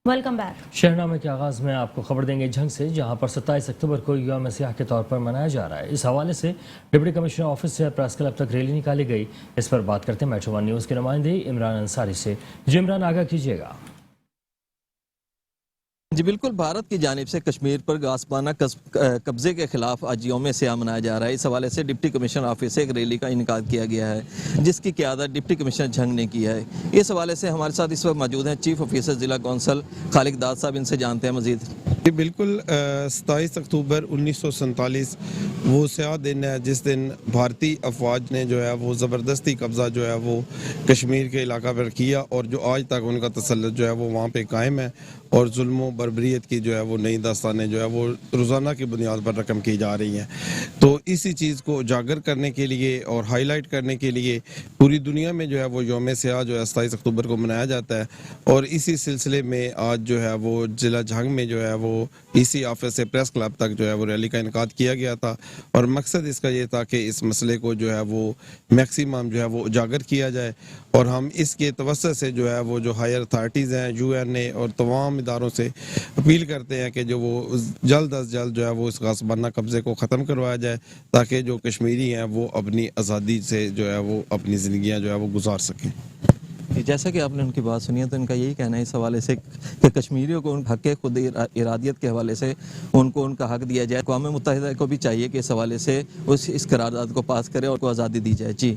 Welcome back. शहरनामे के आगाज में आपको खबर देंगे जंग से, जहां पर 27 अक्टूबर को यौम सियाह के तौर पर मनाया जा रहा है। इस हवाले से डिप्टी कमिश्नर ऑफिस से प्रेस क्लब तक रैली निकाली गई। इस पर बात करते हैं मेट्रो वन न्यूज़ के नुमाइंदे इमरान अंसारी से। जी इमरान, आगाह कीजिएगा। जी बिल्कुल, भारत की जानिब से कश्मीर पर गासबाना कब्जे के खिलाफ आज यौम सियाह मनाया जा रहा है। इस हवाले से डिप्टी कमिश्नर ऑफिस से एक रैली का इनकाद किया गया है, जिसकी क़यादत डिप्टी कमिश्नर झंग ने की है। इस हवाले से हमारे साथ इस वक्त मौजूद हैं चीफ ऑफिसर ज़िला कौंसल खालिक दाद साहब। इनसे जानते हैं मजीद। जी बिल्कुल, 27 अक्टूबर 1947 वो स्याह दिन है जिस दिन भारतीय अफवाज ने जो है वो ज़बरदस्ती कब्ज़ा जो है वो कश्मीर के इलाका पर किया, और जो आज तक उनका तसल्लुत जो है वो वहाँ पे कायम है, और जुल्म बर्बरियत की जो है वो नई दास्तानें जो है वो रोज़ाना की बुनियाद पर रकम की जा रही हैं। तो इसी चीज़ को उजागर करने के लिए और हाईलाइट करने के लिए पूरी दुनिया में जो है वो यौम सियाह जो है 27 अक्टूबर को मनाया जाता है। और इसी सिलसिले में आज जो है वो ज़िला झंग में जो है वो इसी ऑफिस से प्रेस क्लब तक जो है वो रैली का इनकाद किया गया था, और मकसद इसका ये था कि इस मसले को जो है वो मैक्सिमम जो है वो उजागर किया जाए, और हम इसके तवस्सुत से जो है वो जो हायर अथॉरिटीज़ हैं, UN और तमाम इदारों से अपील करते हैं कि जो वो जल्द अज जल्द जो है वो इस गासबाना कब्ज़े को ख़त्म करवाया जाए, ताकि जो कश्मीरी हैं वो अपनी आज़ादी से जो है वो अपनी ज़िंदगियाँ जो है वो गुजार सकें। जैसा कि आपने उनकी बात सुनी है, तो इनका यही कहना है इस हवाले से कि कश्मीरियों को उन हक़ खुद इरादियत के हवाले से उनको उनका हक़ दिया जाए। अक़वाम मुत्तहिदा को भी चाहिए कि इस हवाले से इस करारदाद को पास करे और को आज़ादी दी जाए। जी,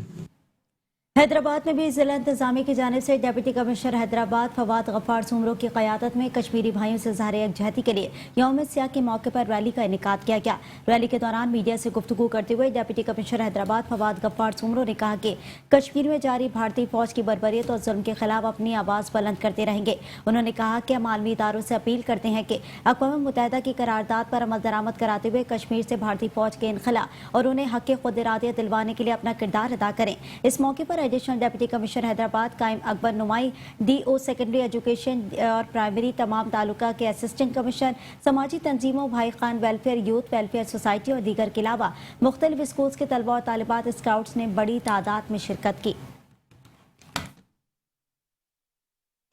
हैदराबाद में भी जिला इंतजामिया की जानिब से डिप्टी कमिश्नर हैदराबाद फवाद गफ्फार सुमरो की क़यादत में कश्मीरी भाइयों से ज़ाहिर यकजहती के लिए यौम सियाह के मौके पर रैली का इनेकाद किया गया। रैली के दौरान मीडिया से गुफ्तगू करते हुए डिप्टी कमिश्नर हैदराबाद फवाद गफ्फार सुमरो ने कहा कि कश्मीर में जारी भारतीय फौज की बर्बरियत और जुल्म के खिलाफ अपनी आवाज़ बुलंद करते रहेंगे। उन्होंने कहा कि हम आलमी इदारों से अपील करते हैं कि अक़वाम मुत्तहिदा की करारदाद पर अमल दरामद कराते हुए कश्मीर से भारतीय फौज के इनखला और उन्हें हक़ खुद इरादियत दिलवाने के लिए अपना किरदार अदा करें। इस मौके पर एडिशनल डिप्टी कमिश्नर हैदराबाद कायम अकबर नुमाई, DO सेकेंडरी एजुकेशन और प्राइमरी, तमाम तालुका के असिस्टेंट कमिश्नर, समाजी तंजीमों, भाई Khan welfare, youth welfare society और दीगर के अलावा मुख्तलिफ स्कूल्स के तलबा और तालिबात स्काउट्स ने बड़ी तादाद में शिरकत की।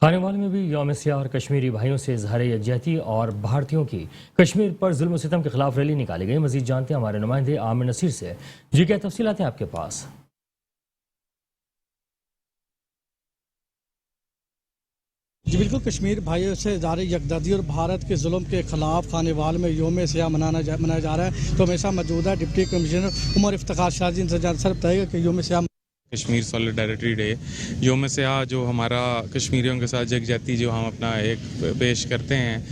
खानेवाल में भी यौम सियाह और कश्मीरी भाइयों से इजहार यकजहती और भारतीयों की कश्मीर पर जुल्म सितम के खिलाफ रैली निकाली गई। मजीद जानते हैं हमारे नुमाइंदे आमिर नसीर से। जी, क्या तफसीलात हैं आपके पास? जी बिल्कुल, कश्मीर भाइयों से जारी यकजहती और भारत के जुल्म के खिलाफ खानेवाल में यौम सियाह मनाया जा रहा है। तो हमेशा मौजूद है डिप्टी कमिश्नर उमर इफ्तिखार शाह जी। इनसे सर बताइएगा कि यौम सियाह कश्मीर सॉलिडारिटी डे, यौम सियाह जो हमारा कश्मीरियों के साथ यकजहती जो हम अपना एक पेश करते हैं,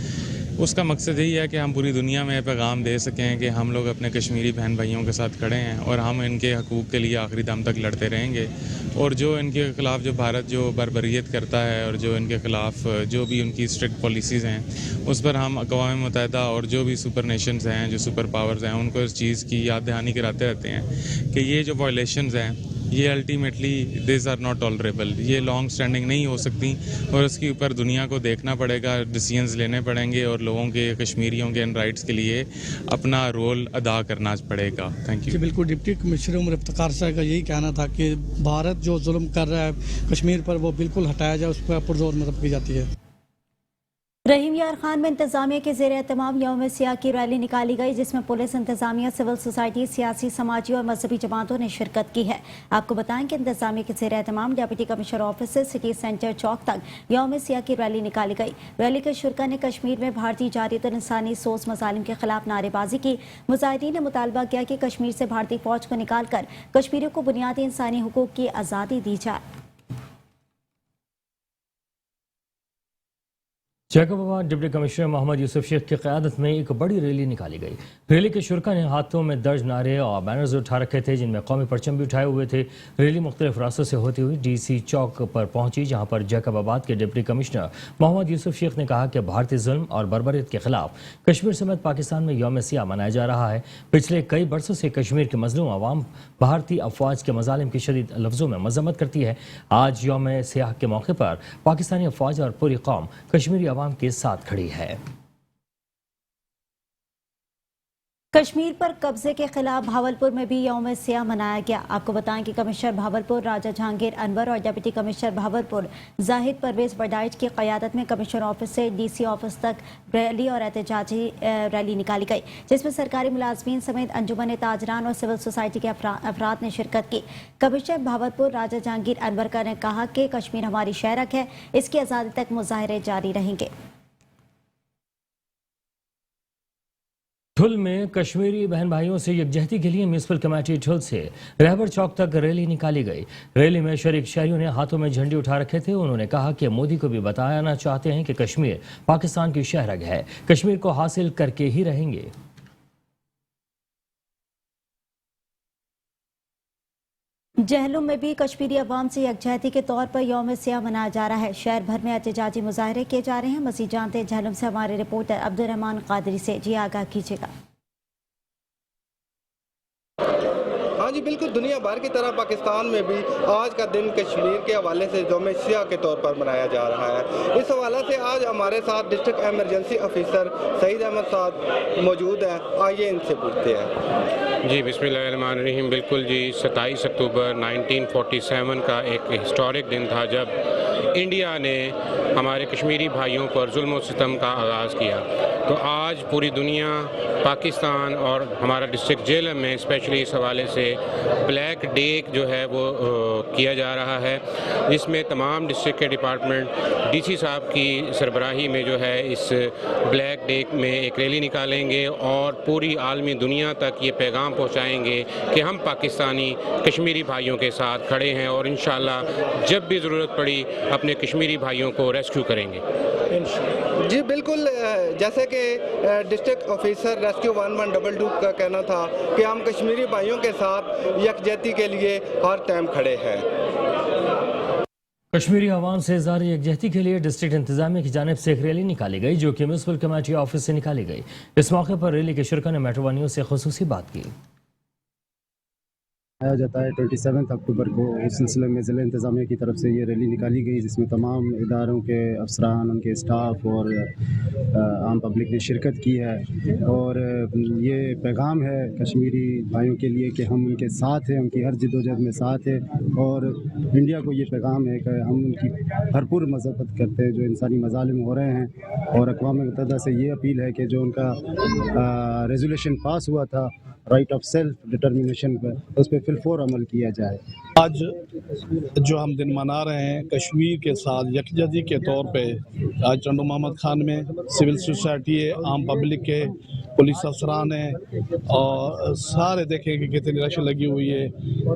उसका मकसद यही है कि हम पूरी दुनिया में पैगाम दे सकें कि हम लोग अपने कश्मीरी बहन भाइयों के साथ खड़े हैं और हम इनके हकूक़ के लिए आखिरी दम तक लड़ते रहेंगे। और जो इनके ख़िलाफ़ जो भारत जो बर्बरियत करता है और जो इनके ख़िलाफ़ जो भी उनकी स्ट्रिक्ट पॉलिसीज़ हैं, उस पर हम अक़वाम मुत्तहिदा और जो भी सुपर नेशंस हैं, जो सुपर पावर्स हैं, उनको इस चीज़ की याद दहानी कराते रहते हैं कि ये जो वायलेशंस हैं ये ultimately this are not tolerable, ये लॉन्ग स्टैंडिंग नहीं हो सकती, और उसके ऊपर दुनिया को देखना पड़ेगा, डिसीजंस लेने पड़ेंगे और लोगों के कश्मीरियों के इन राइट्स के लिए अपना रोल अदा करना पड़ेगा। Thank you. बिल्कुल, डिप्टी कमिश्नर उमर इफ्तिखार साहब का यही कहना था कि भारत जो जुल्म कर रहा है कश्मीर पर वो बिल्कुल हटाया जाए, उस पर पुरजोर मदद की जाती है। रहीम यार खान में इंतजामिया के ज़ेर एहतमाम यौम सियाह की रैली निकाली गई, जिसमें पुलिस, इंतजामिया, सिविल सोसाइटी, सियासी, समाजी और मजहबी जमातों ने शिरकत की है। आपको बताएं कि इंतजामिया के ज़ेर एहतमाम डिप्टी कमिश्नर ऑफिस से सिटी सेंटर चौक तक यौम सियाह की रैली निकाली गई। रैली के शुरका ने कश्मीर में भारतीय जारियत और इंसानी सोच मसालिम के खिलाफ नारेबाजी की। मुजाहिदीन ने मुतालबा किया कि कश्मीर से भारतीय फौज को निकाल कर कश्मीरियों को बुनियादी इंसानी हुकूक की आज़ादी दी जाए। जैकबाबाद डिप्टी कमिश्नर मोहम्मद यूसुफ शेख की क़यादत में एक बड़ी रैली निकाली गई। रैली के शुरका ने हाथों में दर्ज नारे और बैनर्स उठा रखे थे, जिनमें कौमी परचम भी उठाए हुए थे। रैली मुख्तलिफ रास्तों से होती हुई DC चौक पर पहुंची, जहां पर जैकबाबाद के डिप्टी कमिश्नर मोहम्मद यूसुफ शेख ने कहा कि भारतीय जुल्म और बर्बरियत के खिलाफ कश्मीर समेत पाकिस्तान में यौम सियाह मनाया जा रहा है। पिछले कई बरसों से कश्मीर के मजलूम अवाम भारतीय अफवाज के मजालिम की शदीद लफ्ज़ों में मजम्मत करती है। आज यौम सियाह के मौके पर पाकिस्तानी अफवाज और पूरी कौम कश्मीरी अवाम के साथ खड़ी है। कश्मीर पर कब्जे के खिलाफ भावलपुर में भी यौम सियाह मनाया गया। आपको बताएं कि कमिश्नर भावलपुर राजा जहांगीर अनवर और डिप्टी कमिश्नर भावलपुर जाहिद परवेज बडाइच की क़यादत में कमिश्नर ऑफिस से DC ऑफिस तक रैली और एहतजाजी रैली निकाली गई, जिसमें सरकारी मुलाजमीन समेत अंजुमन ताजरान और सिविल सोसाइटी के अफराद ने शिरकत की। कमिश्नर भावलपुर राजा जहांगीर अनवर ने कहा कि कश्मीर हमारी शहरक है, इसकी आज़ादी तक मुजाहरे जारी रहेंगे। ठुल में कश्मीरी बहन भाइयों से यकजहती के लिए म्यूनसिपल कमेटी ठुल से रहबर चौक तक रैली निकाली गई। रैली में शरीक शहरियों ने हाथों में झंडे उठा रखे थे। उन्होंने कहा कि मोदी को भी बताना चाहते हैं कि कश्मीर पाकिस्तान की शहरग है, कश्मीर को हासिल करके ही रहेंगे। जहलुम में भी कश्मीरी अवाम से यकजहती के तौर पर यौम सियाह मनाया जा रहा है। शहर भर में एहतजाजी मुजाहरे किए जा रहे हैं। मज़ीद जानते हैं जहलुम से हमारे रिपोर्टर अब्दुर्रहमान कादरी से। जी आगाह कीजिएगा। हाँ जी बिल्कुल, दुनिया भर की तरह पाकिस्तान में भी आज का दिन कश्मीर के हवाले से यौम सियाह के तौर पर मनाया जा रहा है। इस हवाले से आज हमारे साथ district emergency officer Saeed Ahmed साहब मौजूद हैं। आइए इनसे पूछते हैं। जी बिस्मिल्लाहिर्रहमानिर्रहीम। बिल्कुल जी, 27 अक्टूबर 1947 का एक हिस्टोरिक दिन था जब इंडिया ने हमारे कश्मीरी भाइयों पर जुल्म और सितम का आगाज़ किया। तो आज पूरी दुनिया, पाकिस्तान और हमारा डिस्ट्रिक्ट जेलम में स्पेशली इस हवाले से ब्लैक डे जो है वो किया जा रहा है, जिसमें तमाम डिस्ट्रिक्ट के डिपार्टमेंट DC साहब की सरबराही में जो है इस ब्लैक डे में एक रैली निकालेंगे और पूरी आलमी दुनिया तक ये पैगाम पहुंचाएंगे कि हम पाकिस्तानी कश्मीरी भाइयों के साथ खड़े हैं और इंशाअल्लाह जब भी ज़रूरत पड़ी अपने कश्मीरी भाइयों को रेस्क्यू करेंगे। जी बिल्कुल, जैसे कि डिस्ट्रिक्ट ऑफिसर रेस्क्यू 1122 का कहना था कि हम कश्मीरी भाइयों के साथ यकजहती के लिए हर टाइम खड़े हैं। कश्मीरी आवाम से इज़हार यकजहती के लिए डिस्ट्रिक्ट इंतजामिया की जानिब से एक रैली निकाली गई, जो कि म्यूनसिपल कमेटी ऑफिस से निकाली गई। इस मौके पर रैली के शुरका ने मेट्रो वन न्यूज़ से खुसूसी बात की। आया जाता है 27 अक्टूबर को, उस सिलसिले में ज़िला इंतज़ामिया की तरफ से ये रैली निकाली गई, जिसमें तमाम इदारों के अफसरान, उनके स्टाफ और आम पब्लिक ने शिरकत की है। और ये पैगाम है कश्मीरी भाइयों के लिए कि हम उनके साथ हैं, उनकी हर जिद्दोजहद में साथ है। और इंडिया को ये पैगाम है कि हम उनकी भरपूर मज़म्मत करते हैं जो इंसानी मज़ालिम हो रहे हैं। और अक़वाम मुत्तहिदा से ये अपील है कि जो उनका रेजोल्यूशन पास हुआ था राइट ऑफ सेल्फ डिटर्मिनेशन पर, उस पर फिलफोर अमल किया जाए। आज जो हम दिन मना रहे हैं कश्मीर के साथ यकजहती के तौर पे, आज चंदू मोहम्मद खान में सिविल सोसाइटी है, आम पब्लिक के पुलिस अफसरान है और सारे देखें कि कितनी रश लगी हुई है।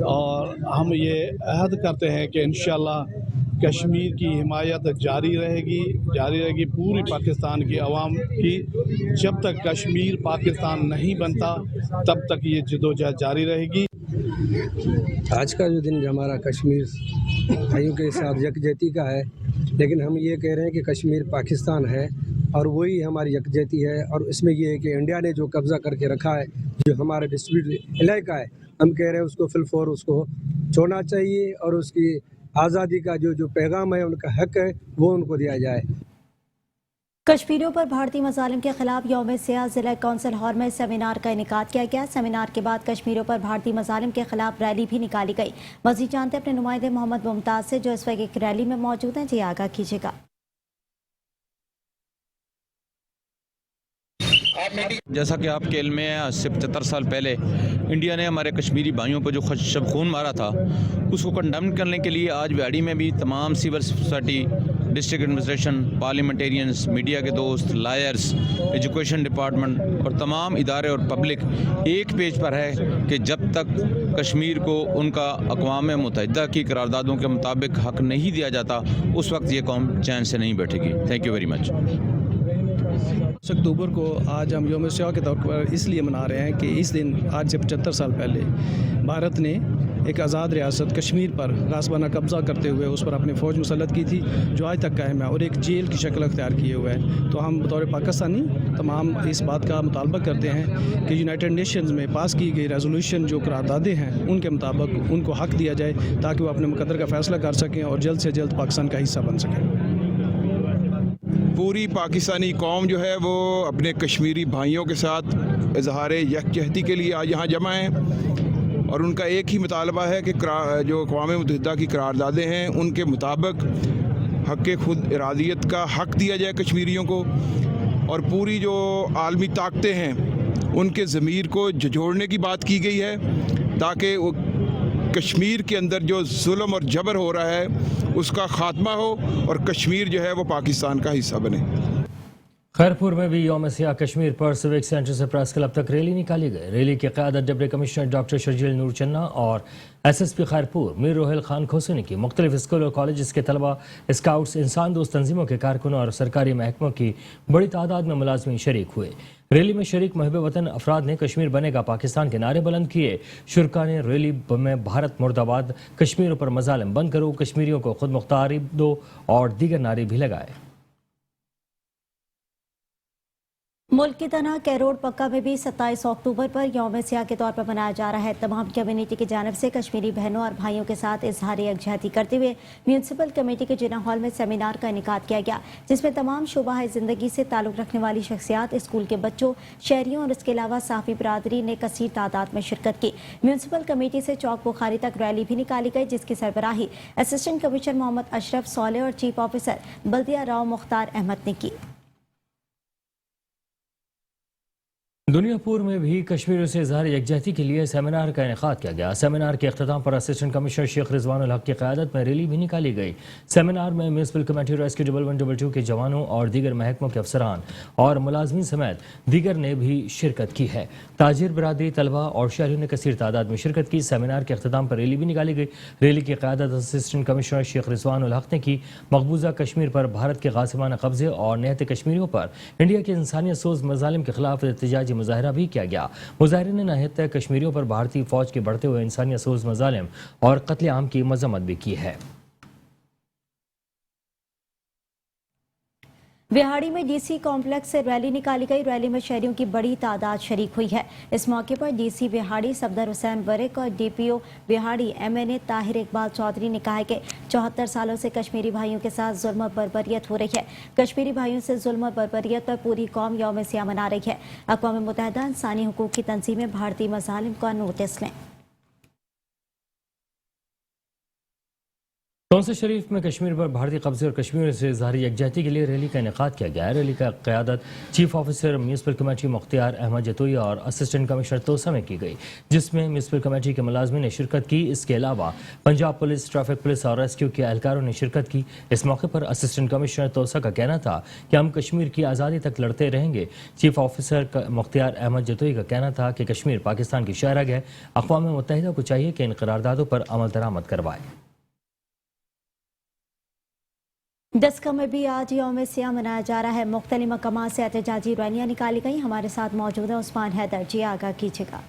और हम ये अहद करते हैं कि इंशाअल्लाह कश्मीर की हिमायत जारी रहेगी पूरी पाकिस्तान की आवाम की। जब तक कश्मीर पाकिस्तान नहीं बनता तब तक ये जद्दोजहद जारी रहेगी। आज का जो दिन हमारा कश्मीर भाइयों के साथ यकजहती का है, लेकिन हम ये कह रहे हैं कि कश्मीर पाकिस्तान है और वही हमारी यकजहती है। और इसमें ये है कि इंडिया ने जो कब्ज़ा करके रखा है, जो हमारा डिस्प्यूट इलाका है, हम कह रहे हैं उसको फिलफौर उसको छोड़ना चाहिए और उसकी आज़ादी का जो पैगाम है, उनका हक है, वो उनको दिया जाए। कश्मीरियों पर भारतीय मज़ालिम के खिलाफ यौम सियाह जिला कौंसिल हॉल में सेमिनार का इनेकाद किया गया। सेमिनार के बाद कश्मीरियों पर भारतीय मज़ालिम के खिलाफ रैली भी निकाली गई। मज़ीद जानते अपने नुमाइंदे मोहम्मद मुमताज़ से, जो इस वक्त एक रैली में मौजूद हैं। जी आगाह कीजिएगा। जैसा कि आपके इल्म में है, आज से 75 साल पहले इंडिया ने हमारे कश्मीरी भाइयों पर जो शब खून मारा था, उसको कंडेम करने के लिए आज वाड़ी में भी तमाम civil society, district administration, parliamentarians, media के दोस्त, लायर्स, एजुकेशन डिपार्टमेंट और तमाम इदारे और पब्लिक एक पेज पर है कि जब तक कश्मीर को उनका अक़वाम मुत्तहिदा की करारदादों के मुताबिक हक़ नहीं दिया जाता, उस वक्त ये कौम चैन से नहीं बैठेगी। Thank you very much. 10 अक्टूबर को आज हम यौम सियाह के तौर पर इसलिए मना रहे हैं कि इस दिन आज से 75 साल पहले भारत ने एक आज़ाद रियासत कश्मीर पर गासबाना कब्ज़ा करते हुए उस पर अपनी फ़ौज मुसल्लत की थी, जो आज तक कायम है और एक जेल की शक्ल अख्तियार किए हुए है। तो हम बतौर पाकिस्तानी तमाम इस बात का मुतालबा करते हैं कि यूनाइटेड नेशंस में पास की गई रेजोल्यूशन जो करारदादे हैं, उनके मुताबिक उनको हक़ दिया जाए ताकि वो अपने मुकद्दर का फ़ैसला कर सकें और जल्द से जल्द पाकिस्तान का हिस्सा बन सकें। पूरी पाकिस्तानी कौम जो है वो अपने कश्मीरी भाइयों के साथ इजहार यकजहती के लिए आज यहाँ जमा है और उनका एक ही मुतालबा है कि जो अक़वाम मुत्तहिदा की करारदादें हैं उनके मुताबिक हक़ खुद इरादियत का हक़ दिया जाए कश्मीरियों को और पूरी जो आलमी ताकतें हैं उनके ज़मीर को झंझोड़ने की बात की गई है ताकि वो कश्मीर के अंदर जो जुल्म और जबर हो रहा है उसका ख़ात्मा हो और कश्मीर जो है वो पाकिस्तान का हिस्सा बने। खैरपुर में भी यौम सियाह कश्मीर पर सिविक सेंटर से प्रेस क्लब तक रैली निकाली गई। रैली की क़यादत डिप्टी कमिश्नर डॉक्टर शर्जील नूर चन्ना और SSP खैरपुर मीर रोहेल खान खोसे ने की। मुख्तलिफ स्कूल और कॉलेज के तलबा, स्काउट्स, इंसान दोस्त तंजीमों के कारकुनों और सरकारी महकमों की बड़ी तादाद में मुलाजमीन शरीक हुए। रैली में शरीक महब वतन अफराद ने कश्मीर बनेगा पाकिस्तान के नारे बुलंद किए। शुरका ने रैली में भारत मुर्दाबाद, कश्मीर पर मजालिम बंद करो, कश्मीरियों को खुद मुख्तारी दो और दीगर नारे भी लगाए। मुल्क की तरह कैरोड़ पक्का में भी 27 अक्टूबर पर यौम सियाह के तौर पर मनाया जा रहा है। तमाम कम्युनिटी की जानिब से कश्मीरी बहनों और भाइयों के साथ इजहार यकजहती करते हुए म्यूनसिपल कमेटी के जिना हॉल में सेमिनार का इनेकाद किया गया, जिसमें तमाम शोबा ज़िंदगी से ताल्लुक़ रखने वाली शख्सियात, स्कूल के बच्चों, शहरियों और इसके अलावा साफ़ी बरादरी ने कसीर तादाद में शिरकत की। म्यूनसिपल कमेटी से चौक बुखारी तक रैली भी निकाली गई, जिसकी सरबराही असिस्टेंट कमिश्नर मोहम्मद अशरफ सौले और चीफ ऑफिसर बल्दिया राव मुख्तार अहमद ने की। दुनियापुर में भी कश्मीरियों से इजहार यकजहती के लिए सेमिनार का इनेकाद किया गया। सेमिनार के अख्ताम पर असिस्टेंट कमिश्नर शेख रिजवानुल हक की क़यादत में रैली भी निकाली गई। सेमिनार में म्यूनसिपल कमेटी रेस्क्यू 1122 के जवानों और दीगर महकमों के अफसरान और मुलाजमीन समेत दीगर ने भी शिरकत की है। ताजिर बरादरी, तलबा और शहरियों ने कसीर तादाद में शिरकत की। सेमिनार के अख्ताम पर रैली भी निकाली गई। रैली की क़यादत असिस्टेंट कमिश्नर शेख रिजवानुल हक ने की। मकबूजा कश्मीर पर भारत के गासिबाना कब्जे और निहत्ते कश्मीरियों पर इंडिया के इंसानियत सोज मजालिम के खिलाफ एहतजाजी मुजाहरा भी किया गया। मुजाहिरीन ने निहत्ते कश्मीरियों पर भारतीय फौज के बढ़ते हुए इंसानियत सोज मजालिम और कत्ले आम की मजम्मत भी की है। बिहाड़ी में डीसी कॉम्प्लेक्स से रैली निकाली गई। रैली में शहरियों की बड़ी तादाद शरीक हुई है। इस मौके पर डीसी बिहाड़ी सफदर हुसैन बरिक और डीपीओ बिहाड़ी MNA ताहिर इकबाल चौधरी ने कहा है कि 74 सालों से कश्मीरी भाइयों के साथ जुल्म और बर्बरियत हो रही है। कश्मीरी भाइयों से जुल्म और बर्बरियत पर पूरी कौम यौम सियाह मना रही है। अक़वाम मुत्तहिदा इंसानी हुकूक की तंजीमें भारतीय मज़ालिम का नोटिस लें। टोंसा शरीफ में कश्मीर पर भारतीय कब्जे और कश्मीर से इजहारी यकजहती के लिए रैली का इनेकाद किया गया है। रैली का क़यादत chief officer municipal committee Mukhtiar Ahmed Jatoi और असिस्टेंट कमिश्नर तोसा में की गई, जिसमें म्यूनसिपल कमेटी के मुलाजमीन ने शिरकत की। इसके अलावा पंजाब पुलिस, ट्रैफिक पुलिस और रेस्क्यू के एहलकारों ने शिरकत की। इस मौके पर असिस्टेंट कमिश्नर तोसा का कहना था कि हम कश्मीर की आज़ादी तक लड़ते रहेंगे। चीफ ऑफिसर मुख्तियार अहमद जतोई का कहना था कि कश्मीर पाकिस्तान की शहरग है। अक़वाम मुत्तहिदा को चाहिए कि इन करारदादों पर अमल दरामद करवाए। डस्का में भी आज यौम सियाह मनाया जा रहा है। मुख्तलिफ मकामात से एहतजाजी रैलियां निकाली गई। हमारे साथ मौजूद है उस्मान हैदर जी, आगाह कीजिएगा।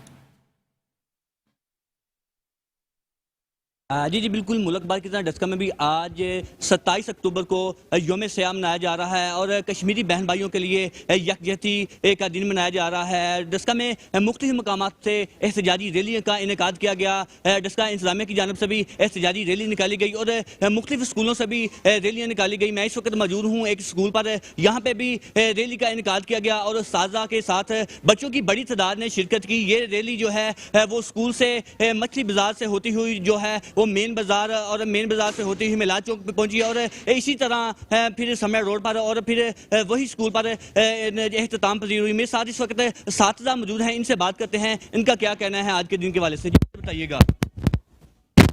जी बिल्कुल, मुल्क भर की तरह डस्का में भी आज 27 अक्टूबर को यौम सियाह मनाया जा रहा है और कश्मीरी बहन भाइयों के लिए यकजहती का दिन मनाया जा रहा है। डस्का में मुख्तलिफ मकामात से एहतजाजी रैलियों का इनेकाद किया गया। डस्का इंतजामिया की जानिब से भी एहतजाजी रैली निकाली गई और मुख्तलिफ स्कूलों से भी रैलियाँ निकाली गई। मैं इस वक्त मौजूद हूँ एक स्कूल पर, यहाँ पर भी रैली का इनेकाद किया गया और साजा के साथ बच्चों की बड़ी तादाद ने शिरकत की। ये रैली जो है वो स्कूल से मछली बाजार से होती हुई जो है वो मेन बाजार और मेन बाजार से होती हुई मिलाद चौक पे पहुंची और इसी तरह फिर समय रोड पर और फिर वही स्कूल पर एहतमाम पजीर हुई। मेरे साथ इस वक्त साथीज़ा मौजूद हैं, इनसे बात करते हैं इनका क्या कहना है आज के दिन के हवाले से। बताइएगा।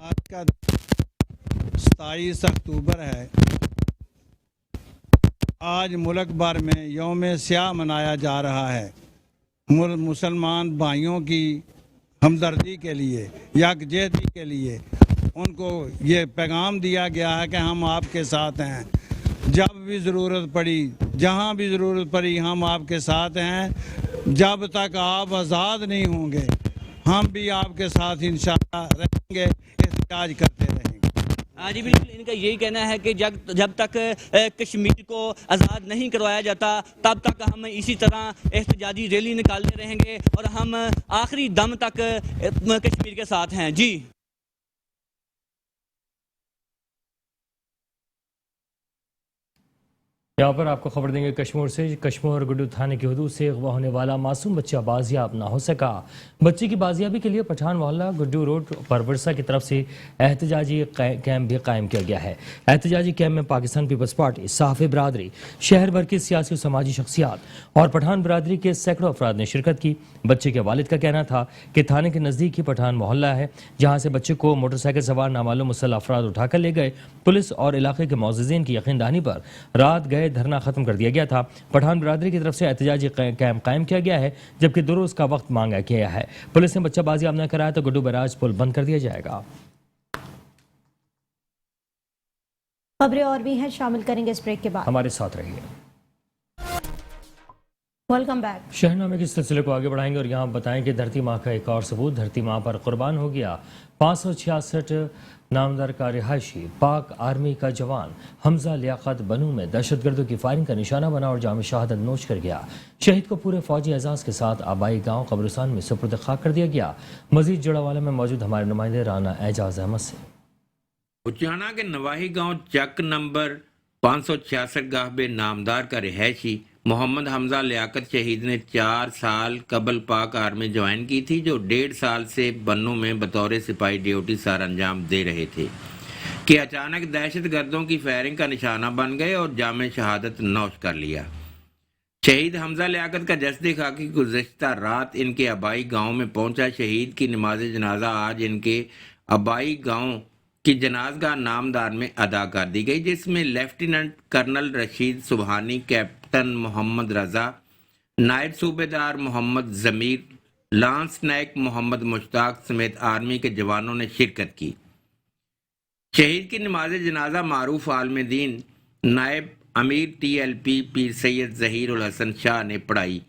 आज का 27 अक्टूबर है। आज मुल्क भर में यौम सियाह मनाया जा रहा है। मुसलमान भाइयों की हमदर्दी के लिए, यकजहती के लिए उनको ये पैगाम दिया गया है कि हम आपके साथ हैं। जब भी ज़रूरत पड़ी, जहाँ भी ज़रूरत पड़ी, हम आपके साथ हैं। जब तक आप आज़ाद नहीं होंगे हम भी आपके साथ इंशाअल्लाह रहेंगे, एहतजाज करते रहेंगे। जी बिल्कुल, इनका यही कहना है कि जब तक कश्मीर को आज़ाद नहीं करवाया जाता तब तक हम इसी तरह एहतजाजी रैली निकालते रहेंगे और हम आखिरी दम तक कश्मीर के साथ हैं। जी यहाँ पर आपको खबर देंगे कश्मीर से। कश्मीर और गुड्डू थाने की हदूद से अगवा होने वाला मासूम बच्चा बाजियाब ना हो सका। बच्चे की बाजियाबी के लिए पठान मोहल्ला गुड्डू रोड पर वर्सा की तरफ से एहतजाजी कैंप भी कायम किया गया है। एहतजाजी कैंप में पाकिस्तान पीपल्स पार्टी, सहाफ़ी बरादरी, शहर भर की सियासी और समाजी शख्सियात और पठान बरादरी के सैकड़ों अफराद ने शिरकत की। बच्चे के वालिद का कहना था कि थाने के नज़दीक ही पठान मोहल्ला है, जहाँ से बच्चे को मोटरसाइकिल सवार नामालूम मुसल्लह अफराद उठाकर ले गए। पुलिस और इलाके के मौज़िज़ीन की यकीन दहानी पर रात गए धरना खत्म कर दिया गया था। पठान बिरादरी की तरफ से एहतजाजी कैंप कायम किया गया है, जबकि 2 रोज का वक्त मांगा गया है। पुलिस ने बच्चा बाजियाब न कराया तो गुड्डू बैराज पुल बंद कर दिया जाएगा। खबरें और भी हैं, शामिल करेंगे इस ब्रेक के बाद। हमारे साथ रहिए। Welcome back. शहरनामे के सिलसिले को आगे बढ़ाएंगे और यहाँ बताएं कि धरती माँ का एक और सबूत धरती माँ पर कुर्बान हो गया। 566 नामदार का रिहायशी पाक आर्मी का जवान हमजा लियाकत बनू में दहशतगर्दों की फायरिंग का निशाना बना और जाम शहादत नोच कर गया। शहीद को पूरे फौजी एजाज के साथ आबाई गांव कब्रिस्तान में सुपुर्द खाक कर दिया गया। मजीद जड़ावाला में मौजूद हमारे नुमाइंदे राना एजाज अहमद से। उचाना के नवाही गांव चक नंबर 566 गाहबे नामदार का रिहायशी मोहम्मद हमजा लियाकत शहीद ने 4 साल कबल पाक आर्मी ज्वाइन की थी, जो 1.5 साल से बन्नू में बतौर सिपाही ड्यूटी सर अंजाम दे रहे थे कि अचानक दहशत गर्दों की फायरिंग का निशाना बन गए और जाम शहादत नौश कर लिया। शहीद हमजा लियाकत का जस्द खाकी गुज़श्ता रात इनके आबाई गांव में पहुंचा। शहीद की नमाज जनाजा आज इनके आबाई गांव की जनाजगाह नामदार में अदा कर दी गई, जिसमें lieutenant colonel Rashid Subhani, captain Mohammad Raza, नायब सूबेदार मोहम्मद ज़मीर, लांस नायक मोहम्मद मुश्ताक समेत आर्मी के जवानों ने शिरकत की। शहीद की नमाज जनाजा मारूफ आलमदीन नायब अमीर TLP पीर सैयद ज़हीर उल हसन शाह ने पढ़ाई।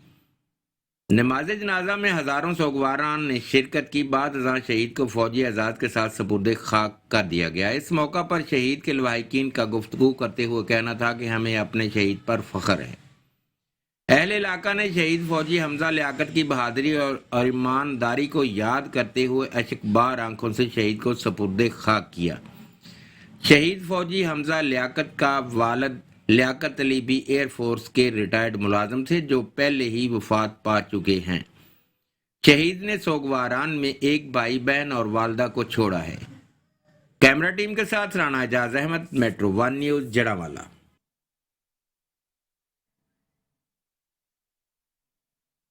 नमाज जनाजा में हज़ारों सोगवारान ने शिरकत की। बाद अज़ां शहीद को फौजी एजाज के साथ सपुर्द खाक कर दिया गया। इस मौका पर शहीद के लवाहिकीन का गुफ्तगू करते हुए कहना था कि हमें अपने शहीद पर फ़ख्र है। अहले इलाका ने शहीद फौजी हमजा लियाकत की बहादुरी और ईमानदारी को याद करते हुए अशकबार आंखों से शहीद को सपुर्द खाक किया। शहीद फौजी हमजा लियाकत का वालिद लियाकत अली भी एयरफोर्स के रिटायर्ड मुलाजिम थे, जो पहले ही वफात पा चुके हैं। शहीद ने सोगवारान में एक भाई बहन और वालदा को छोड़ा है। कैमरा टीम के साथ Rana Ejaz Ahmed, metro 1 news, Jaranwala.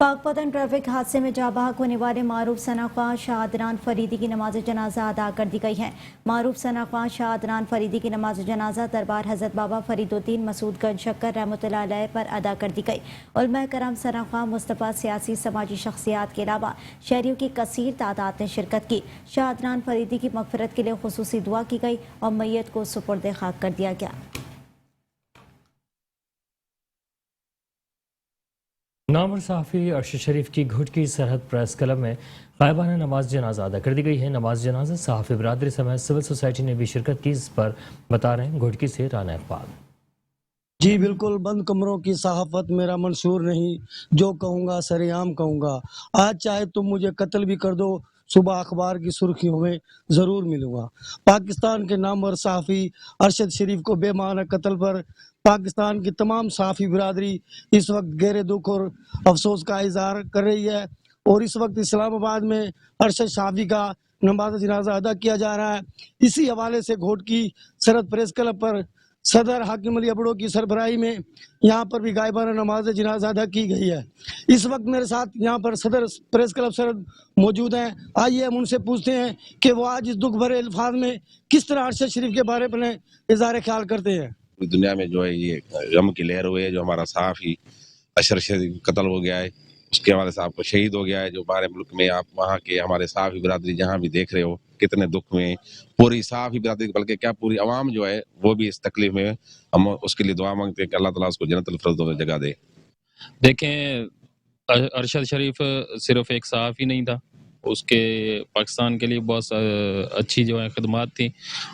Pakpattan traffic हादसे में जाँ बहक होने वाले मारूफ सनाख्वां शाह अदनान फरीदी की नमाज जनाजा अदा कर दी गई है। मारूफ सनाख्वां शाह अदनान फरीदी की नमाज जनाजा दरबार हज़रत बाबा फरीदुद्दीन मसूदगंज शक्कर रहमतुल्लाह अलैह पर अदा कर दी गई। उलमा करम सनाख्वां मुस्तफ़ा सियासी समाजी शख्सियात के अलावा शहरियों की कसीर तादाद ने शिरकत की। शाह अदनान फरीदी की मग़फ़िरत के लिए खुसूसी दुआ की गई और मैयत को सुपुर्द खाक कर दिया गया। नामवर सहाफ़ी अरशद शरीफ की घुट की सरहद प्रेस क्लब में गायबाना नमाज जनाजा अदा कर दी गई है। नमाज जनाजा सहाफ़ी बरादरी समेत सिविल सोसाइटी ने भी शिरकत की। इस पर बता रहे हैं घुटकी से राना इकबाल। जी बिल्कुल, बंद कमरों की सहाफ़त मेरा मंशूर नहीं, जो कहूँगा सरेआम कहूँगा। आज चाहे तुम मुझे कत्ल भी कर दो, सुबह अखबार की सुर्खियों में ज़रूर मिलूँगा। पाकिस्तान के नामवर सहाफ़ी अरशद शरीफ को बेमाना कत्ल पर पाकिस्तान की तमाम सहाफ़ी बिरादरी इस वक्त गहरे दुख और अफसोस का इजहार कर रही है। और इस वक्त इस्लामाबाद में अरशद सहाफ़ी का नमाज जनाजा अदा किया जा रहा है। इसी हवाले से घोटकी सरहद प्रेस क्लब पर सदर हाकिम अली अबड़ो की सरबराही में यहाँ पर भी गायबाना नमाज जनाजा अदा की गई है। इस वक्त मेरे साथ यहाँ पर सदर प्रेस क्लब सरहद मौजूद हैं। आइए हम उनसे पूछते हैं कि वो आज इस दुख भरे अल्फाज में किस तरह अरशद शरीफ के बारे में इज़हार ख्याल करते हैं। पूरी दुनिया में जो है ये गम की लहर हुई है, जो हमारा सहाफ़ी अरशद शरीफ कत्ल हो गया है, उसके हमारे साहब को शहीद हो गया है। जो हमारे मुल्क में आप वहाँ के हमारे सहाफ़ी बिरादरी जहाँ भी देख रहे हो कितने दुख में, पूरी सहाफ़ी बिरादरी बल्कि क्या पूरी आवाम जो है वो भी इस तकलीफ में, हम उसके लिए दुआ मांगते हैं कि अल्लाह ताला उसको जन्नतुल फिरदौस में जगह दे। देखें, अरशद शरीफ सिर्फ एक सहाफ़ी नहीं था, उसके पाकिस्तान के लिए बहुत अच्छी जो है खिदमात थी।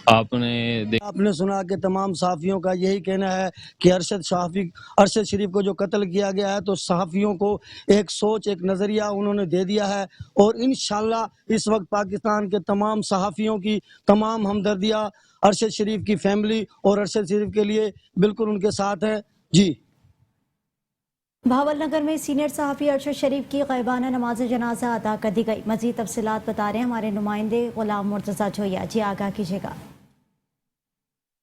आपने सुना कि तमाम सहाफ़ियों का यही कहना है कि अरशद शरीफ को जो कत्ल किया गया है तो सहाफ़ियों को एक सोच, एक नज़रिया उन्होंने दे दिया है। और इंशाअल्लाह इस वक्त पाकिस्तान के तमाम सहाफ़ियों की तमाम हमदर्दियाँ अरशद शरीफ की फैमिली और अरशद शरीफ के लिए बिल्कुल उनके साथ है। जी। भावल नगर में सीनियर सहाफ़ी अरशद शरीफ की ग़ैबाना नमाज जनाजा अदा कर दी गई। मज़ीद तफसीलात बता रहे हैं हमारे नुमाइंदे गुलाम मुर्तज़ा जोया। जी आगाह कीजिएगा।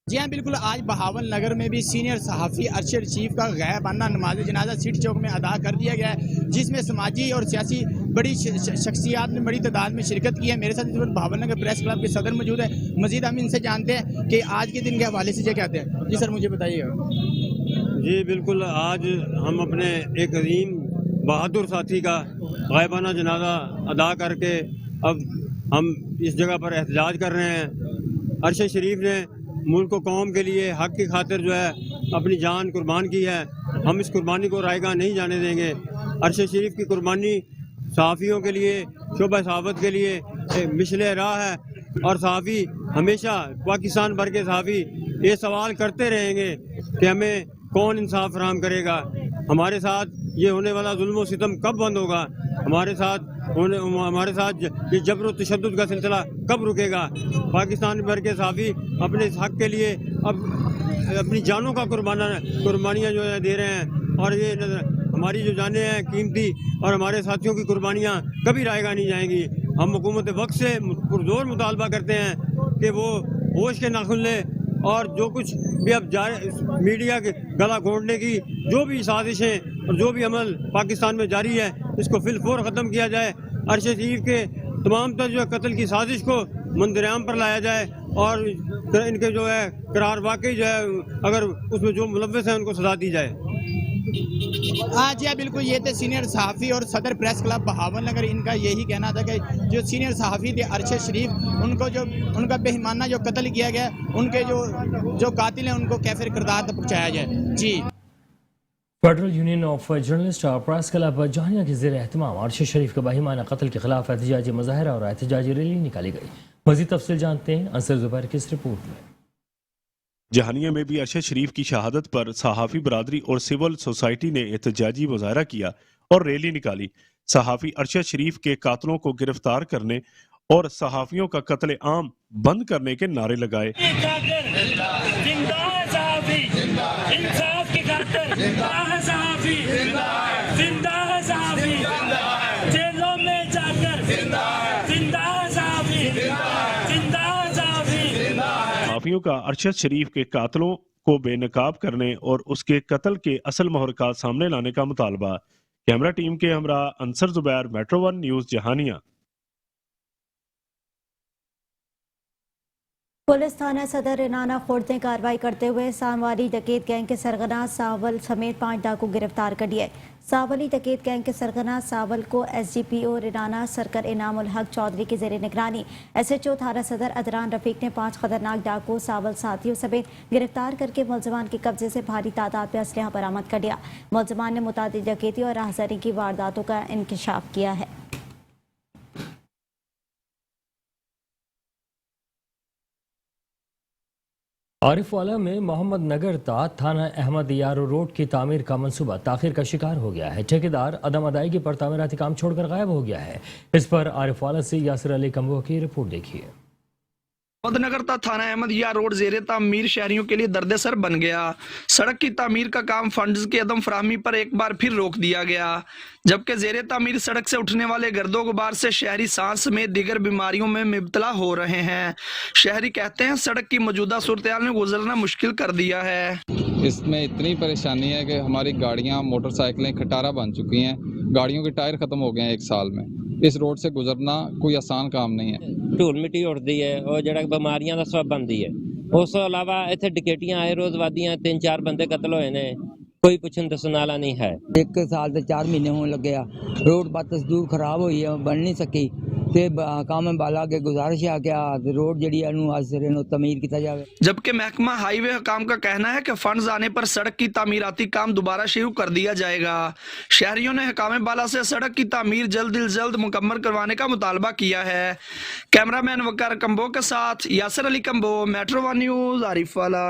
जी हाँ बिल्कुल, आज बहावल नगर में भी सीनियर सहाफ़ी अरशद शरीफ का ग़ैबाना नमाज जनाजा सिटी चौक में अदा कर दिया गया है, जिसमें समाजी और सियासी बड़ी शख्सियात ने बड़ी तादाद में शिरकत की है। मेरे साथ इस वक्त बहावल नगर प्रेस क्लब के सदर मौजूद है। मज़ीद हम इनसे जानते हैं कि आज के दिन के हवाले से क्या कहते हैं। जी सर, मुझे बताइएगा। जी बिल्कुल, आज हम अपने एक अजीम बहादुर साथी का ग़ैबाना जनाजा अदा करके अब हम इस जगह पर एहतजाज कर रहे हैं। अरशद शरीफ ने मुल्क को कौम के लिए हक की खातिर जो है अपनी जान कुर्बान की है। हम इस कुर्बानी को रायगा नहीं जाने देंगे। अरशद शरीफ की कुर्बानी सहाफ़ियों के लिए, शोबा सहाफ़त के लिए एक मिशले राह है और सहाफ़ी हमेशा, पाकिस्तान भर के सहाफ़ी ये सवाल करते रहेंगे कि हमें कौन इंसाफ फराहम करेगा, हमारे साथ ये होने वाला जुल्म व सितम कब बंद होगा, हमारे साथ ये जबर व तशद्दुद का सिलसिला कब रुकेगा। पाकिस्तान भर के सहाफ़ी अपने इस हक़ के लिए अब अपनी जानों का कुर्बानियाँ जो है दे रहे हैं और ये हमारी जो जानें हैं कीमती और हमारे साथियों की कुर्बानियाँ कभी रायगा नहीं जाएंगी। हम हुकूमत वक्त से पुरजोर मुतालबा करते हैं कि वो होश के नाखुन ले और जो कुछ भी अब मीडिया के गला घोटने की जो भी साजिशें और जो भी अमल पाकिस्तान में जारी है इसको फिलफौर ख़त्म किया जाए। अरशद शरीफ के तमाम तर जो कत्ल की साजिश को मंजर-ए-आम पर लाया जाए और इनके जो है करार वाकई जो है अगर उसमें जो मुलव्वस हैं उनको सजा दी जाए। जी हाँ बिल्कुल, ये थे सीनियर सहाफ़ी और सदर प्रेस क्लब बहावल नगर। इनका यही कहना था कि जो सीनियर सहाफ़ी थे अरशद शरीफ, उनको जो उनका बेईमाना जो कत्ल किया गया, उनके जो कातिल हैं उनको कैफिर किरदार तक पहुँचाया जाए। जी। फेडरल यूनियन ऑफ जर्नलिस्ट और प्रेस क्लब जहानिया के ज़ेर एहतमाम अरशद शरीफ के बहिमाना कत्ल के खिलाफ एहतजाजी मुजाहरा और एहतजाजी रैली निकाली गई। मज़ीद तफसील जानते हैं अंसर ज़ुबैर की इस रिपोर्ट में। जहानिया में भी अरशद शरीफ की शहादत पर सहाफ़ी बरादरी और सिविल सोसाइटी ने एहतजाजी मुजाहरा किया और रैली निकाली। सहाफ़ी अरशद शरीफ के कातलों को गिरफ्तार करने और सहाफ़ियों का कत्ल आम बंद करने के नारे लगाए। सहाफ़ियों का अरशद शरीफ के कातलों को बेनकाब करने और उसके कत्ल के असल महरक़ात सामने लाने का मुतालबा। कैमरा टीम के हमरा Ansar Zubair, metro 1 news Jahania. Police थाना सदर रेनाना खुर्द ने कार्रवाई करते हुए सामवाली डकैत गैंग के सरगना सावल समेत 5 डाकू गिरफ्तार कर लिए। सावली डकैत गैंग के सरगना सावल को SGPO रेनाना सरकर इनामुल हक चौधरी की जेर निगरानी SHO थाना सदर अदरान रफीक ने 5 खतरनाक डाकू सावल साथियों समेत गिरफ्तार करके मुलजमान के कब्जे से भारी तादाद में असलहा बरामद कर लिया। मुलजमान ने मुतादिद डकैती और राहज़नी की वारदातों का इंकशाफ किया है। आरिफवाला में मोहम्मद नगर थाना अहमद यारो रोड की तामीर का मंसूबा ताखिर का शिकार हो गया है। ठेकेदार अदम अदायगी पर तामीराती काम छोड़कर गायब हो गया है। इस पर आरिफवाला से यासिर अली कम्बो की रिपोर्ट देखिए। नगर थाना अहमद या रोड जेरे तामीर शहरियों के लिए दर्द-ए-सर बन गया। सड़क की तामीर का काम फंड्स की अदम फराहमी पर एक बार फिर रोक दिया गया, जबकि जेरे तामीर सड़क से उठने वाले गर्दो गुबार से शहरी सांस समेत दीगर बीमारियों में मुब्तला हो रहे हैं। शहरी कहते हैं सड़क की मौजूदा सूरत-ए-हाल में गुजरना मुश्किल कर दिया है। इसमें इतनी परेशानी है कि हमारी गाड़ियाँ मोटरसाइकिलें खटारा बन चुकी हैं, गाड़ियों के टायर खत्म हो गए हैं 1 साल में। इस रोड से गुजरना कोई आसान काम नहीं है। धूल मिट्टी उड़ती है और ਜਿਹੜਾ ਬਿਮਾਰੀਆਂ ਦਾ ਸਬਬ ਬਣਦੀ ਹੈ। ਉਸ ਤੋਂ ਇਲਾਵਾ ਇੱਥੇ ਡਕੈਤੀਆਂ ਆਏ ਰੋਜ਼ ਵਾਦੀਆਂ 3-4 ਬੰਦੇ ਕਤਲ ਹੋਏ ਨੇ, ਕੋਈ ਪੁੱਛਣ ਦੱਸਣ ਵਾਲਾ ਨਹੀਂ ਹੈ। 1 ਸਾਲ ਤੇ 4 ਮਹੀਨੇ ਹੋਣ ਲੱਗੇ ਆ, रोड बदस्तूर खराब हुई है, बन नहीं सकी ते काम बाला के गुजारिश है कि रोड जड़ी आज सिरे नो तमीर किया जाए। जबकि महकमा हाईवे हुकाम का कहना है कि फंड्स आने पर सड़क की तामीराती काम दोबारा शुरू कर दिया जाएगा। शहरियों ने हुकाम बाला से सड़क की तामीर जल्द मुकम्मल करवाने का मुतालबा किया है। कैमरामैन वकार कम्बो के साथ यासिर अली कम्बो, मेट्रो 1 न्यूज़ आरिफवाला।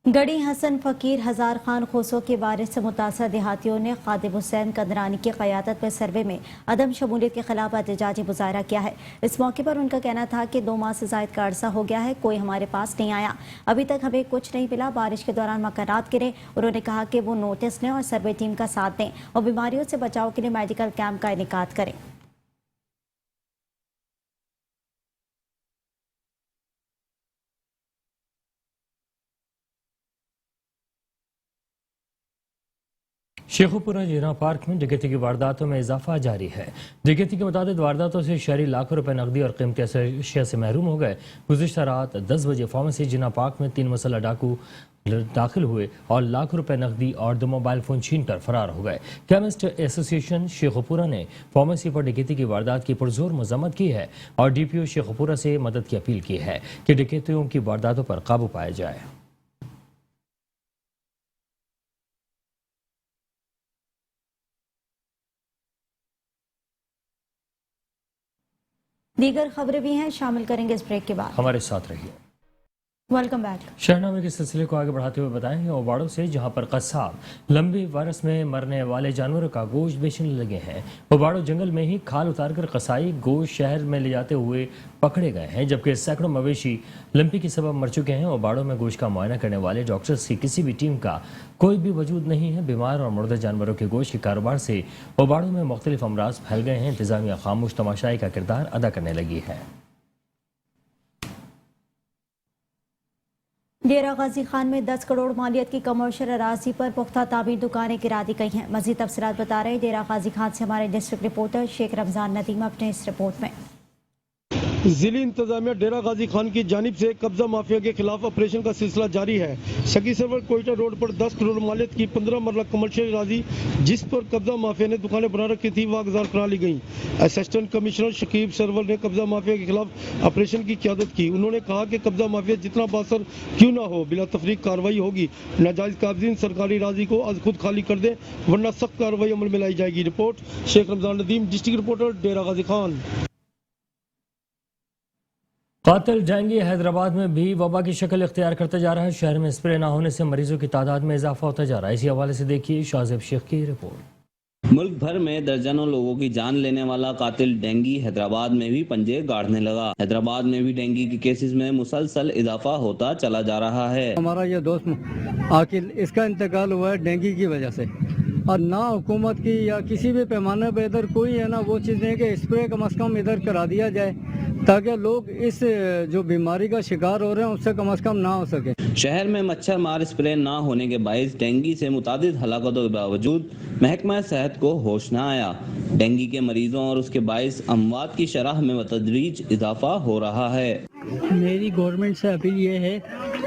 गढ़ी हसन फकीर हजार खान खोसो के वारिस से मुतासर देहातियों ने खादिम हुसैन कंदरानी की क़यादत में सर्वे में अदम शमूलियत के खिलाफ एहतजाजी मुजाहरा किया है। इस मौके पर उनका कहना था कि 2 माह से ज़ायद का अरसा हो गया है, कोई हमारे पास नहीं आया, अभी तक हमें कुछ नहीं मिला। बारिश के दौरान मकानात गिरे। उन्होंने कहा कि वो नोटिस लें और सर्वे टीम का साथ दें और बीमारियों से बचाव के लिए मेडिकल कैंप का इनेकाद करें। शेखुपुरा जीना पार्क में डकैती की वारदातों में इजाफा जारी है। डकैती के मुताबिक वारदातों से शहरी लाखों रुपए नकदी और कीमती अशिया से महरूम हो गए। गुज़िश्ता रात 10 बजे फार्मेसी जीना पार्क में 3 मुसल्लह डाकू दाखिल हुए और लाखों रुपए नकदी और 2 मोबाइल फ़ोन छीन कर फरार हो गए। केमिस्ट एसोसिएशन शेखुपुरा ने फार्मेसी पर डकैती की वारदात की पुरजोर मजम्मत की है और DPO शेखुपुरा से मदद की अपील की है कि डकैतियों की वारदातों पर काबू पाया जाए। दीगर खबरें भी हैं, शामिल करेंगे इस ब्रेक के बाद। हमारे साथ रहिए। Welcome back. शहरनामे के सिलसिले को आगे बढ़ाते हुए बताएंगे ओबाड़ों से, जहां पर कसाब लंबी वायरस में मरने वाले जानवरों का गोश्त बेचने लगे हैं। ओबाड़ो जंगल में ही खाल उतारकर कसाई गोश्त शहर में ले जाते हुए पकड़े गए हैं, जबकि सैकड़ों मवेशी लंपी के सबब मर चुके हैं। ओबाड़ों में गोश्त का मुआयना करने वाले डॉक्टर्स की किसी भी टीम का कोई भी वजूद नहीं है। बीमार और मुर्दा जानवरों के गोश्त के कारोबार से ओबाड़ों में मुख्तलिफ अमराज फैल गए हैं। इंतजामिया खामोश तमाशाई का किरदार अदा करने लगी है। डेरा गाजी खान में 10 करोड़ मालियत की कमर्शियल अराजी पर पुख्ता तामीर दुकानें गिरा दी गई हैं। मजीद तफसीलात बता रहे डेरा गाजी खान से हमारे डिस्ट्रिक्ट रिपोर्टर शेख रमजान नदीम अपने इस रिपोर्ट में। जिली इंतजामिया डेरा गाजी खान की जानिब से कब्जा माफिया के खिलाफ ऑपरेशन का सिलसिला जारी है। सकी सरवर कोयटा रोड पर 10 करोड़ मालियत की 15 मरला कमर्शियल राजी जिस पर कब्जा माफिया ने दुकानें बना रखी थी, वागजार करा ली गई। असिस्टेंट कमिश्नर शकीब सरवर ने कब्जा माफिया के खिलाफ ऑपरेशन की क़यादत की। उन्होंने कहा कि कब्जा माफिया जितना बासर क्यों ना हो, बिला तफरीक कार्रवाई होगी। नाजायज काबजीन सरकारी राजी को आज खुद खाली कर दे, वरना सख्त कार्रवाई अमल में लाई जाएगी। Report Sheikh Ramzan Nadeem, district reporter Dera Ghazi Khan. कातिल डेंगू हैदराबाद में भी वबा की शक्ल इख्तियार करता जा रहा है। शहर में स्प्रे न होने से मरीजों की तादाद में इजाफा होता जा रहा है। इसी हवाले से देखिए शाजिब शेख की रिपोर्ट। मुल्क भर में दर्जनों लोगों की जान लेने वाला कातिल डेंगू हैदराबाद में भी पंजे गाड़ने लगा। हैदराबाद में भी डेंगू के केसेस में मुसलसल इजाफा होता चला जा रहा है। हमारा ये दोस्त आकिल, इसका इंतकाल हुआ है डेंगू की वजह से, और ना हुकूमत की या किसी भी पैमाने पर इधर कोई है ना वो चीज़ नहीं कि स्प्रे कम से कम इधर करा दिया जाए ताकि लोग इस जो बीमारी का शिकार हो रहे हैं उससे कम से कम ना हो सके। शहर में मच्छर मार स्प्रे ना होने के बायस डेंगू से मुतादिद हलाकतों के बावजूद महकमा सेहत को होश न आया। डेंगू के मरीजों और उसके बायस अमवात की शरह में बतदरीज इजाफा हो रहा है। मेरी गवर्नमेंट से अपील ये है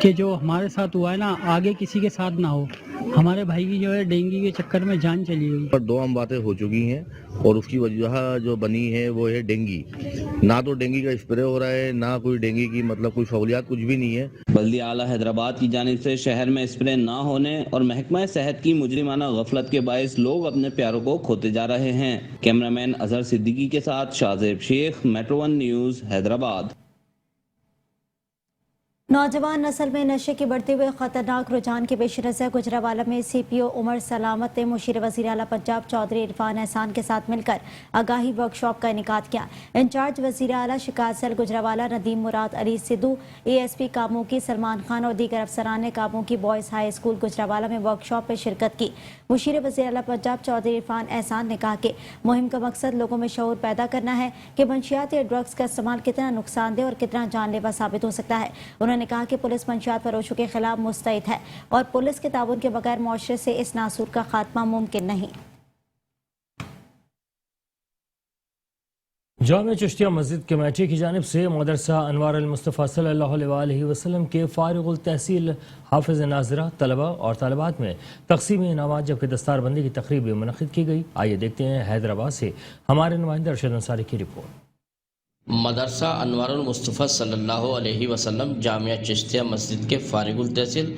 कि जो हमारे साथ हुआ है ना, आगे किसी के साथ ना हो। हमारे भाई की जो है डेंगू के चक्कर में जान चली गई। पर 2 आम बातें हो चुकी हैं और उसकी वजह जो बनी है वो है डेंगू। ना तो डेंगू का स्प्रे हो रहा है, ना कोई डेंगू की मतलब कोई सहूलियात कुछ भी नहीं है। बल्दिया आला हैदराबाद की जानिब से शहर में स्प्रे ना होने और महकमा सेहत की मुजरिमाना गफलत के बायस लोग अपने प्यारों को खोते जा रहे हैं। कैमरामैन अजहर सिद्दीकी के साथ शाजिब शेख, मेट्रो 1 न्यूज, हैदराबाद। नौजवान नस्ल में नशे के बढ़ते हुए खतरनाक रुझान के पेश नज़र गुजरावाला में CPO उमर सलामत ने मुशीर वज़ीर आला पंजाब चौधरी इरफान एहसान के साथ मिलकर आगाही वर्कशॉप का इनेकाद किया। इंचार्ज वज़ीर आला शिकायत सेल गुजरावाला नदीम मुराद अली सिद्धू, ASP कामों की सलमान खान और दीगर अफसरान ने कामों की बॉयज़ हाई स्कूल गुजरावाला में वर्कशॉप में शिरकत की। मुशीर वज़ीर आला पंजाब चौधरी इरफान एहसान ने कहा कि मुहिम का मकसद लोगों में शऊर पैदा करना है कि मंशियात या ड्रग्स का इस्तेमाल कितना नुकसानदेह और कितना जानलेवा साबित हो सकता है। उन्होंने कहा कि पुलिस मंशियात फरोशों के खिलाफ मुस्तैद है और पुलिस के ताउन के बगैर मुआशरे से इस नासूर का खात्मा मुमकिन नहीं। जामिया चिश्तिया मस्जिद कमेटी की जानिब से मदरसा अनवार अल मुस्तफ़ा सल्लल्लाहु अलैहि वसल्लम के फारिगुल तहसील हाफिज नाज़िरा तलबा और तालिबात में तक़सीम इनामात जबकि दस्तारबंदी की तकरीब भी मुनक़िद की गई। आइए देखते हैं हैदराबाद से हमारे नुमाइंदा अरशद अंसारी की रिपोर्ट। मदरसा अनवारुल मुस्तफ़ा सल्लल्लाहु अलैहि वसल्लम जामिया चिश्तिया मस्जिद के फारिगुल तहसील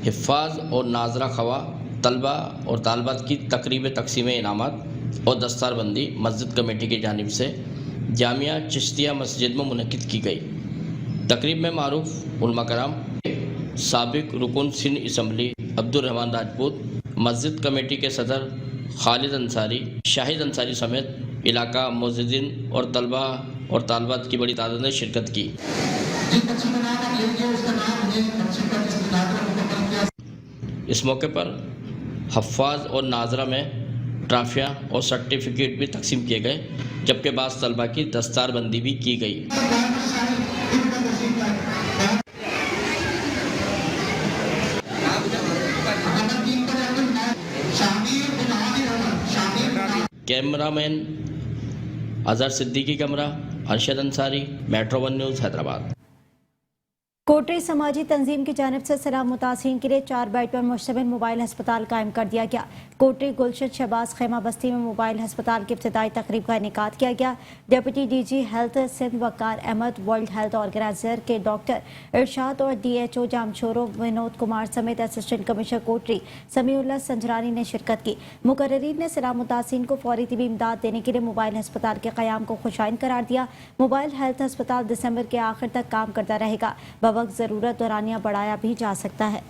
हिफ़ाज़ और नाज़रा खवा तलबा और तालबात की तकरीब तक़सीम इनामात और दस्तारबंदी मस्जिद कमेटी की जानिब से जामिया चिश्तिया मस्जिद में मुनक़िद की गई। तकरीब में मारूफ उलमा कराम سابق رکن سندھ اسمبلی عبدالرحمان راجپوت، مسجد کمیٹی کے صدر خالد انصاری، شاہد انصاری سمیت علاقہ معززین اور طلبہ اور طالبات کی بڑی تعداد نے شرکت کی۔ اس موقع پر حفاظ اور ناظرہ میں ٹرافیاں اور سرٹیفکیٹ بھی تقسیم کیے گئے، جبکہ بعض طلبہ کی دستار بندی بھی کی گئی۔ کیمرہ مین اظہر صدیقی کمرہ، Arshad Ansari, metro one news, Hyderabad. Kotri سماجی تنظیم کی جانب سے سیلاب متاثرین کے لیے 4 بیڈ پر مشتمل موبائل ہسپتال قائم کر دیا گیا۔ کوٹری گلشن شہباز خیمہ بستی میں موبائل ہسپتال کی ابتدائی تقریب کا انعقاد کیا گیا۔ Deputy D G health Sindh Waqar Ahmed, world health organizer کے ڈاکٹر ارشاد اور D H O Jamshoro Vinod Kumar سمیت اسسٹنٹ کمشنر کوٹری سمیع اللہ سنجرانی نے شرکت کی۔ مقررین نے سیلاب متاثرین کو فوری طبی امداد دینے کے لیے موبائل ہسپتال کے قیام کو خوشائن قرار دیا۔ موبائل ہیلتھ ہسپتال دسمبر کے آخر تک کام کرتا رہے گا، بوقت ضرورت دورانیہ بڑھایا بھی جا سکتا ہے۔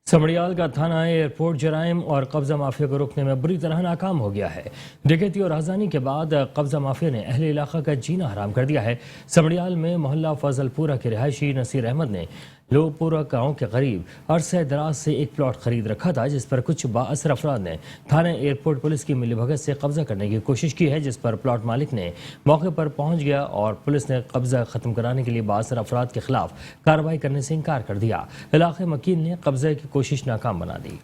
سمڑیال کا تھانہ ایئرپورٹ جرائم اور قبضہ مافیا کو روکنے میں بری طرح ناکام ہو گیا ہے۔ ڈکیتی اور رازدانی کے بعد قبضہ مافیا نے اہل علاقہ کا جینا حرام کر دیا ہے۔ سمڑیال میں محلہ فضل پورہ کے رہائشی نصیر احمد نے لوپورہ گاؤں کے قریب عرصہ دراز سے ایک پلاٹ خرید رکھا تھا، جس پر کچھ بااثر افراد نے تھانہ ایئرپورٹ پولیس کی ملی بھگت سے قبضہ کرنے کی کوشش کی ہے، جس پر پلاٹ مالک نے موقع پر پہنچ گیا اور پولیس نے قبضہ ختم کرانے کے لیے بااثر افراد کے خلاف کارروائی کرنے سے انکار کر دیا۔ علاقے مکین نے قبضے کی کوشش ناکام بنا دی۔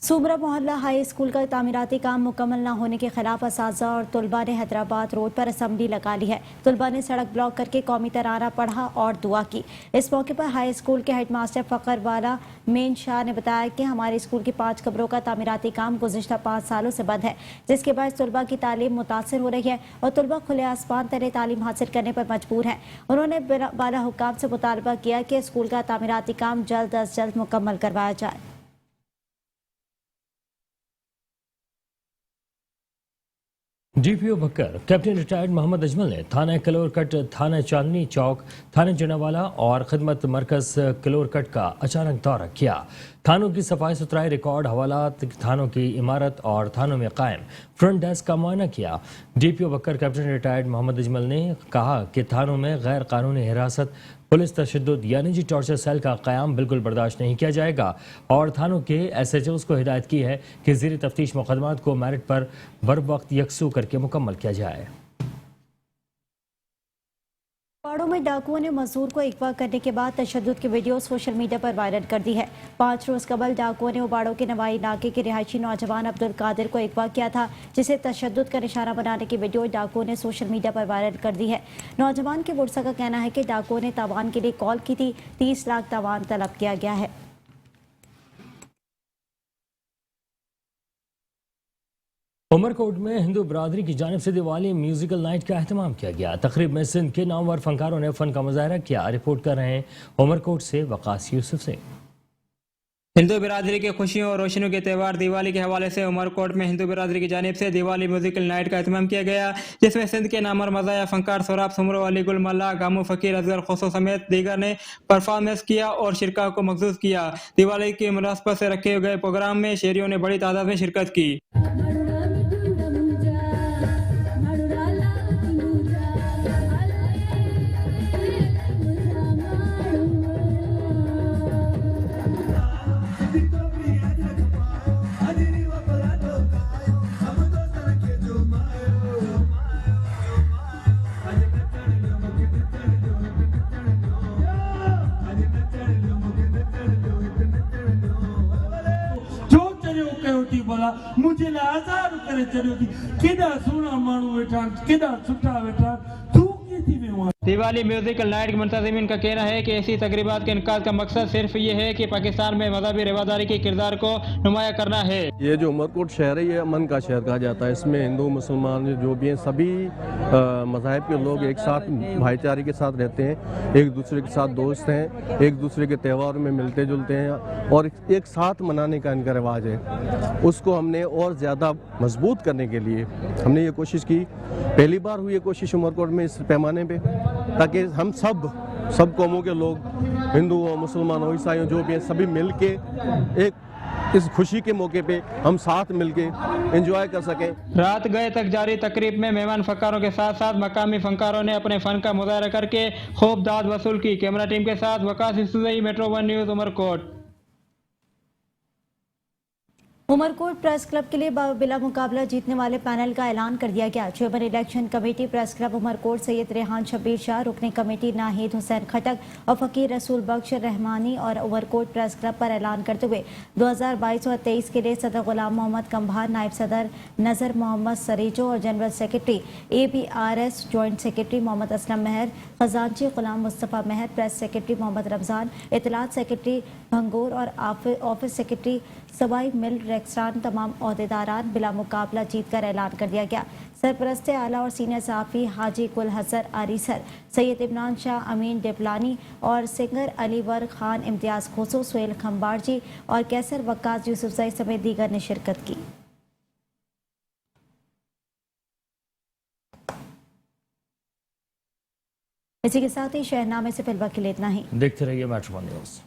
سومرہ محلہ ہائی اسکول کا تعمیراتی کام مکمل نہ ہونے کے خلاف اساتذہ اور طلباء نے حیدرآباد روڈ پر اسمبلی لگا لی ہے۔ طلباء نے سڑک بلاک کر کے قومی ترانہ پڑھا اور دعا کی۔ اس موقع پر ہائی اسکول کے ہیڈ ماسٹر فخر والا مین شاہ نے بتایا کہ ہمارے اسکول کی 5 قبروں کا تعمیراتی کام گزشتہ 5 سالوں سے بند ہے، جس کے باعث طلباء کی تعلیم متاثر ہو رہی ہے اور طلباء کھلے آسمان تلے تعلیم حاصل کرنے پر مجبور ہیں۔ انہوں نے بالا حکام سے مطالبہ کیا کہ اسکول کا تعمیراتی کام جلد از جلد مکمل کروایا جائے۔ ڈی پی او بکر کیپٹن ریٹائرڈ محمد اجمل نے تھانہ کلور کٹ، تھانہ چاندنی چوک، تھانہ جناوالا اور خدمت مرکز کلور کٹ کا اچانک دورہ کیا۔ تھانوں کی صفائی ستھرائی، ریکارڈ حوالات، تھانوں کی عمارت اور تھانوں میں قائم فرنٹ ڈیسک کا معائنہ کیا۔ ڈی پی او بکر کیپٹن ریٹائرڈ محمد اجمل نے کہا کہ تھانوں میں غیر قانونی حراست، پولیس تشدد یعنی ٹارچر سیل کا قیام بالکل برداشت نہیں کیا جائے گا، اور تھانوں کے ایس ایچ اوز کو ہدایت کی ہے کہ زیر تفتیش مقدمات کو میرٹ پر بر وقت یکسو کر کے مکمل کیا جائے۔ پاڑوں میں ڈاکوؤں نے مزدور کو اغوا کرنے کے بعد تشدد کی ویڈیو سوشل میڈیا پر وائرل کر دی ہے۔ 5 روز قبل ڈاکوؤں نے اباڑوں کے نوائی علاقے کے رہائشی نوجوان عبدالقادر کو اغوا کیا تھا، جسے تشدد کا نشانہ بنانے کی ویڈیو ڈاکوؤں نے سوشل میڈیا پر وائرل کر دی ہے۔ نوجوان کے ورثہ کا کہنا ہے کہ ڈاکوؤں نے تاوان کے لیے کال کی تھی، 30 لاکھ تاوان طلب کیا گیا ہے۔ عمر کوٹ میں ہندو برادری کی جانب سے دیوالی میوزیکل نائٹ کا اہتمام کیا گیا۔ تقریب میں سندھ کے نامور فنکاروں نے فن کا مظاہرہ کیا۔ رپورٹ کر رہے ہیں عمر کوٹ سے وقاص یوسف سے۔ ہندو برادری کی خوشیوں اور روشنیوں کے تہوار دیوالی کے حوالے سے عمر کوٹ میں ہندو برادری کی جانب سے دیوالی میوزیکل نائٹ کا اہتمام کیا گیا، جس میں سندھ کے نامور مزاحیہ فنکار سوراب سمرو، علی گل ملا، گامو فقیر، اصغر خسرو سمیت دیگر نے پرفارمنس کیا اور شرکاء کو مخصوص کیا۔ دیوالی کی مناسبت سے رکھے گئے پروگرام میں شہریوں نے بڑی تعداد میں شرکت کی۔ مجھے آزاد کرے چڑھو تھی، کیڈا سونا مانو ویٹھا، کیڈا سٹھا ویٹھا، تو کی تھی میں दिवाली म्यूजिकल नाइट के मुंतज़िमीन का कहना है कि ऐसी तकरीबात के इनकाद का मकसद सिर्फ ये है कि पाकिस्तान में मजहबी रवादारी के किरदार को नुमाया करना है। ये जो उमरकोट शहर है ये अमन का शहर कहा जाता है। इसमें हिंदू मुसलमान जो भी हैं सभी मज़ाहिब के लोग एक साथ भाईचारे के साथ रहते हैं, एक दूसरे के साथ दोस्त हैं, एक दूसरे के त्यौहार में मिलते जुलते हैं और एक साथ मनाने का इनका रिवाज है। उसको हमने और ज़्यादा मजबूत करने के लिए हमने ये कोशिश की। पहली बार हुई ये कोशिश उमरकोट में इस पैमाने पे, ताकि हम सब कौमों के लोग, हिंदू हो, मुसलमान हो, ईसाई हो, जो भी हैं, सभी मिल के एक इस खुशी के मौके पे हम साथ मिल के इंजॉय कर सकें। रात गए तक जारी तकरीब में मेहमान फनकारों के साथ साथ मकामी फनकारों ने अपने फन का मुजाहरा करके खूब दाद वसूल की। कैमरा टीम के साथ Waqas Isuzai, metro 1 news, Umerkot. Umerkot press club के लिए बिला मुकाबला जीतने वाले पैनल का ऐलान कर दिया गया। Chairman election committee press club Umerkot Syed Rehan Shabbir Shah, रुकने कमेटी नाहिद हुसैन खटक और फ़कीर रसूल बख्श रहमानी और उमरकोट प्रेस क्लब पर ऐलान करते हुए 2022 और 23 के लिए सदर गुलाम मोहम्मद कंभार, नायब सदर नज़र मोहम्मद सरीजो और general secretary APRS joint secretary Mohammad Aslam Mahar, खजानची गुलाम मुस्तफ़ा महर, प्रेस सेक्रेटरी मोहम्मद रमज़ान, इतलात सेक्रेटरी भंगूर और ऑफिस सेक्रेटरी सवाई मिल रेक्सान तमाम ओहदेदारान बिला मुकाबला जीत कर ऐलान कर दिया गया। सरपरस्त आला और सीनियर सहाफ़ी हाजी कुल हसर आरीसर, सैयद इमरान शाह, अमीन डिपलानी और सिंगर अलीवर खान, इम्तियाज़ खोसो, सुहेल खम्बारजी और कैसर वक्कास यूसुफजई समेत दीगर ने शिरकत की। इसी के साथ ही शहरनामे से फिलहाल के लिए इतना ही। देखते रहिए मेट्रो 1 न्यूज़।